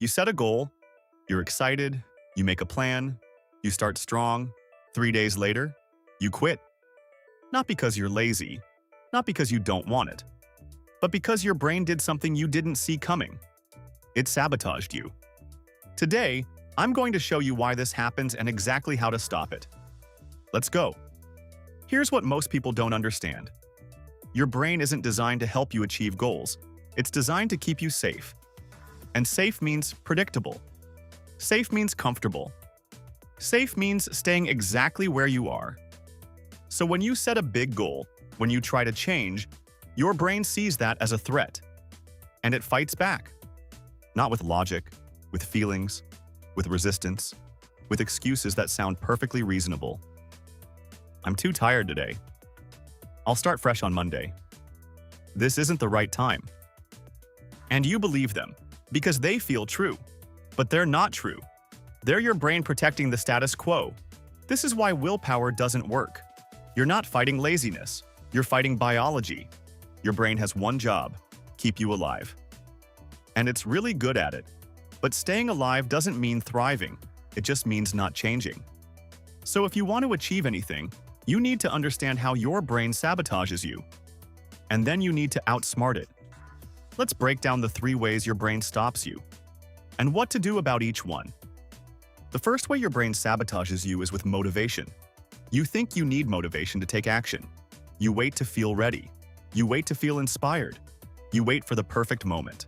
You set a goal, you're excited, you make a plan, you start strong. 3 days later, you quit. Not because you're lazy, not because you don't want it, but because your brain did something you didn't see coming. It sabotaged you. Today, I'm going to show you why this happens and exactly how to stop it. Let's go. Here's what most people don't understand. Your brain isn't designed to help you achieve goals. It's designed to keep you safe. And safe means predictable. Safe means comfortable. Safe means staying exactly where you are. So when you set a big goal, when you try to change, your brain sees that as a threat. And it fights back. Not with logic, with feelings, with resistance, with excuses that sound perfectly reasonable. I'm too tired today. I'll start fresh on Monday. This isn't the right time. And you believe them, because they feel true. But they're not true. They're your brain protecting the status quo. This is why willpower doesn't work. You're not fighting laziness. You're fighting biology. Your brain has one job: keep you alive. And it's really good at it. But staying alive doesn't mean thriving. It just means not changing. So if you want to achieve anything, you need to understand how your brain sabotages you. And then you need to outsmart it. Let's break down the 3 ways your brain stops you, and what to do about each one. The first way your brain sabotages you is with motivation. You think you need motivation to take action. You wait to feel ready. You wait to feel inspired. You wait for the perfect moment.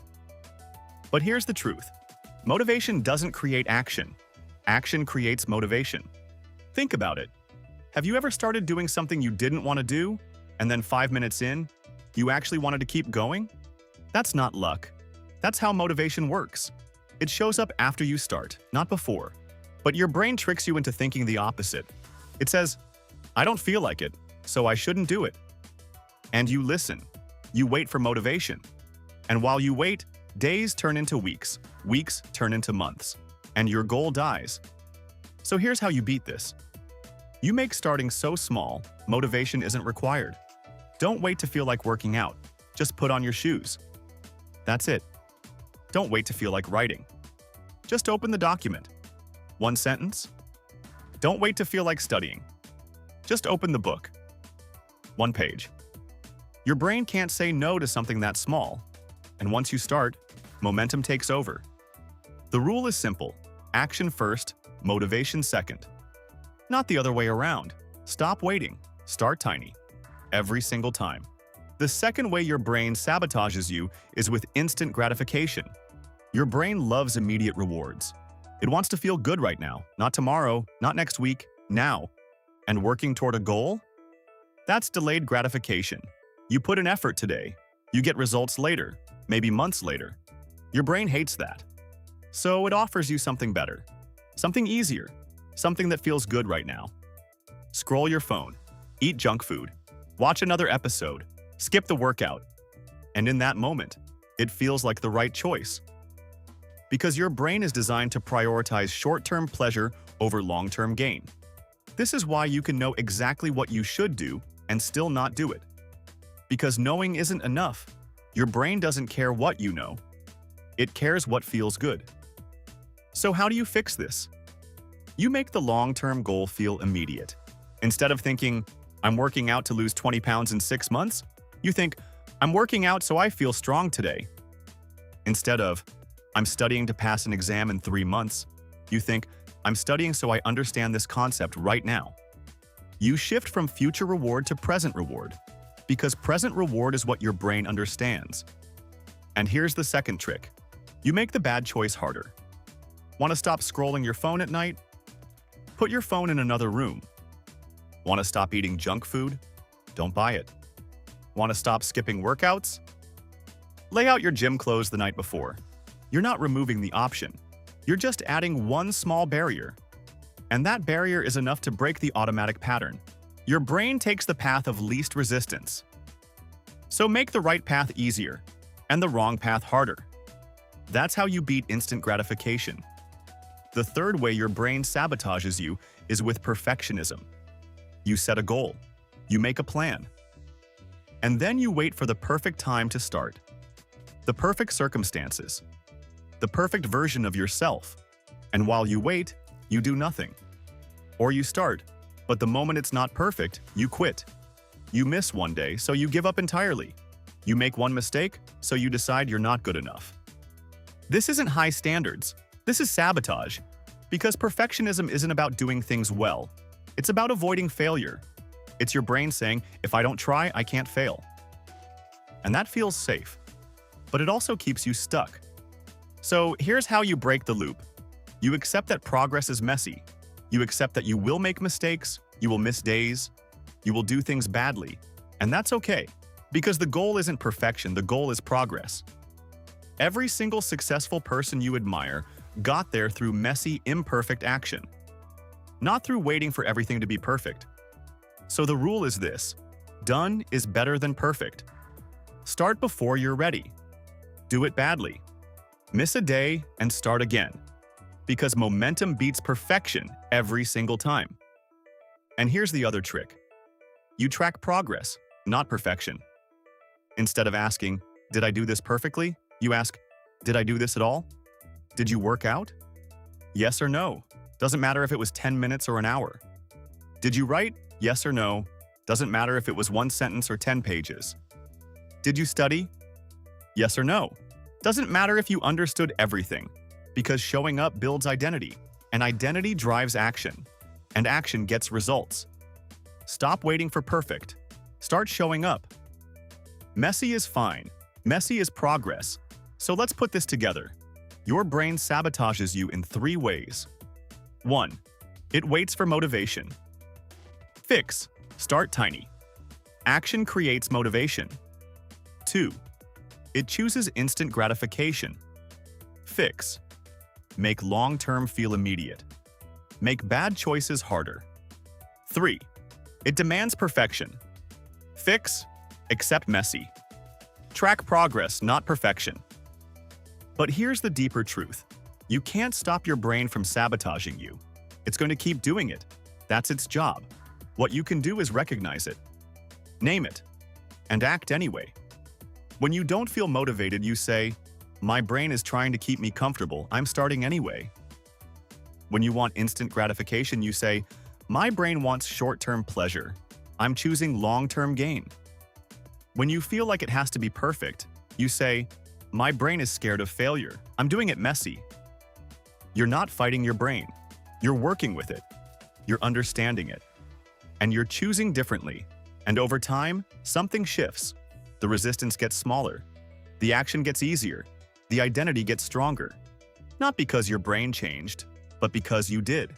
But here's the truth. Motivation doesn't create action. Action creates motivation. Think about it. Have you ever started doing something you didn't want to do, and then 5 minutes in, you actually wanted to keep going? That's not luck. That's how motivation works. It shows up after you start, not before. But your brain tricks you into thinking the opposite. It says, I don't feel like it, so I shouldn't do it. And you listen. You wait for motivation. And while you wait, days turn into weeks, weeks turn into months, and your goal dies. So here's how you beat this. You make starting so small, motivation isn't required. Don't wait to feel like working out. Just put on your shoes. That's it. Don't wait to feel like writing. Just open the document. 1 sentence. Don't wait to feel like studying. Just open the book. 1 page. Your brain can't say no to something that small. And once you start, momentum takes over. The rule is simple. Action first, motivation second. Not the other way around. Stop waiting. Start tiny. Every single time. The second way your brain sabotages you is with instant gratification. Your brain loves immediate rewards. It wants to feel good right now, not tomorrow, not next week, now. And working toward a goal? That's delayed gratification. You put in effort today. You get results later, maybe months later. Your brain hates that. So it offers you something better. Something easier. Something that feels good right now. Scroll your phone. Eat junk food. Watch another episode. Skip the workout. And in that moment, it feels like the right choice. Because your brain is designed to prioritize short-term pleasure over long-term gain. This is why you can know exactly what you should do and still not do it. Because knowing isn't enough. Your brain doesn't care what you know. It cares what feels good. So how do you fix this? You make the long-term goal feel immediate. Instead of thinking, I'm working out to lose 20 pounds in 6 months, you think, I'm working out so I feel strong today. Instead of, I'm studying to pass an exam in 3 months, you think, I'm studying so I understand this concept right now. You shift from future reward to present reward, because present reward is what your brain understands. And here's the second trick. You make the bad choice harder. Want to stop scrolling your phone at night? Put your phone in another room. Want to stop eating junk food? Don't buy it. Want to stop skipping workouts? Lay out your gym clothes the night before. You're not removing the option. You're just adding one small barrier. And that barrier is enough to break the automatic pattern. Your brain takes the path of least resistance. So make the right path easier and the wrong path harder. That's how you beat instant gratification. The third way your brain sabotages you is with perfectionism. You set a goal. You make a plan. And then you wait for the perfect time to start. The perfect circumstances. the perfect version of yourself. And while you wait, you do nothing. Or you start, but the moment it's not perfect, you quit. You miss one day, so you give up entirely. You make one mistake, so you decide you're not good enough. This isn't high standards. This is sabotage. Because perfectionism isn't about doing things well. It's about avoiding failure. It's your brain saying, if I don't try, I can't fail. And that feels safe. But it also keeps you stuck. So here's how you break the loop. You accept that progress is messy. You accept that you will make mistakes, you will miss days, you will do things badly. And that's okay. Because the goal isn't perfection, the goal is progress. Every single successful person you admire got there through messy, imperfect action. Not through waiting for everything to be perfect. So the rule is this: done is better than perfect. Start before you're ready. Do it badly. Miss a day and start again. Because momentum beats perfection every single time. And here's the other trick. You track progress, not perfection. Instead of asking, did I do this perfectly? You ask, did I do this at all? Did you work out? Yes or no. Doesn't matter if it was 10 minutes or an hour. Did you write? Yes or no. Doesn't matter if it was one sentence or 10 pages. Did you study? Yes or no. Doesn't matter if you understood everything. Because showing up builds identity, and identity drives action, and action gets results. Stop waiting for perfect. Start showing up. Messy is fine. Messy is progress. So let's put this together. Your brain sabotages you in 3 ways. 1. It waits for motivation. Fix. Start tiny. Action creates motivation. 2. It chooses instant gratification. Fix. Make long-term feel immediate. Make bad choices harder. 3. It demands perfection. Fix. Accept messy. Track progress, not perfection. But here's the deeper truth. You can't stop your brain from sabotaging you. It's going to keep doing it. That's its job. What you can do is recognize it. Name it. And act anyway. When you don't feel motivated, you say, my brain is trying to keep me comfortable, I'm starting anyway. When you want instant gratification, you say, my brain wants short-term pleasure, I'm choosing long-term gain. When you feel like it has to be perfect, you say, my brain is scared of failure, I'm doing it messy. You're not fighting your brain. You're working with it. You're understanding it. And you're choosing differently. And over time, something shifts. The resistance gets smaller. The action gets easier. The identity gets stronger. Not because your brain changed, but because you did.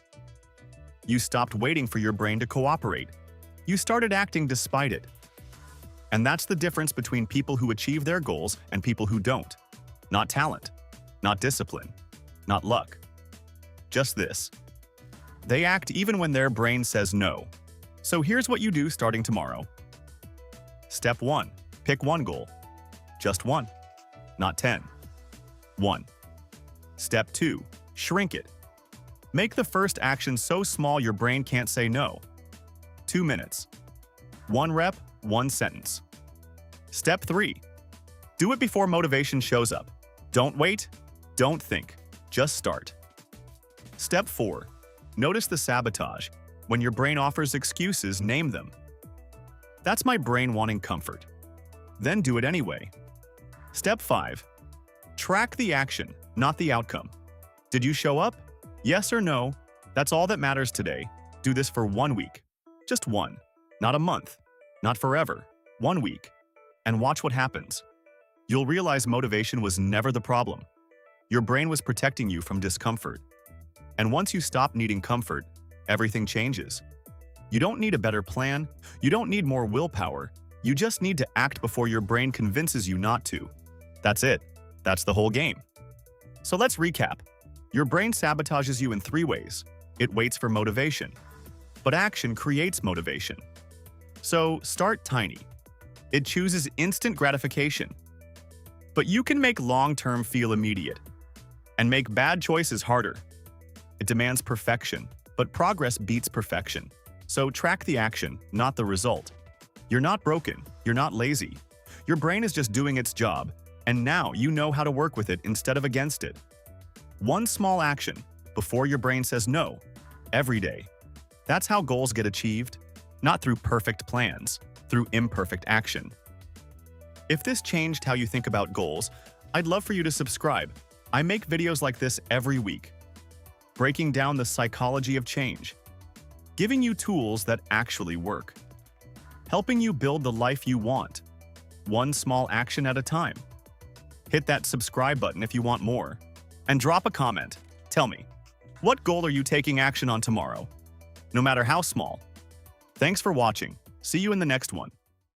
You stopped waiting for your brain to cooperate. You started acting despite it. And that's the difference between people who achieve their goals and people who don't. Not talent, not discipline, not luck. Just this. They act even when their brain says no. So here's what you do starting tomorrow. Step 1. Pick one goal. Just one. Not 10. 1. Step 2. Shrink it. Make the first action so small your brain can't say no. 2 minutes. 1 rep, 1 sentence. Step 3. Do it before motivation shows up. Don't wait. Don't think. Just start. Step 4. Notice the sabotage. When your brain offers excuses, name them. That's my brain wanting comfort. Then do it anyway. Step 5. Track the action, not the outcome. Did you show up? Yes or no? That's all that matters today. Do this for 1 week. Just one. Not a month. Not forever. 1 week. And watch what happens. You'll realize motivation was never the problem. Your brain was protecting you from discomfort. And once you stop needing comfort, everything changes. You don't need a better plan. You don't need more willpower. You just need to act before your brain convinces you not to. That's it. That's the whole game. So let's recap. Your brain sabotages you in 3 ways. It waits for motivation. But action creates motivation. So start tiny. It chooses instant gratification. But you can make long-term feel immediate. And make bad choices harder. It demands perfection, but progress beats perfection. So track the action, not the result. You're not broken. You're not lazy. Your brain is just doing its job, and now you know how to work with it instead of against it. One small action before your brain says no, every day. That's how goals get achieved, not through perfect plans, through imperfect action. If this changed how you think about goals, I'd love for you to subscribe. I make videos like this every week, breaking down the psychology of change, giving you tools that actually work, helping you build the life you want, one small action at a time. Hit that subscribe button if you want more, and drop a comment. Tell me, what goal are you taking action on tomorrow? No matter how small. Thanks for watching. See you in the next one.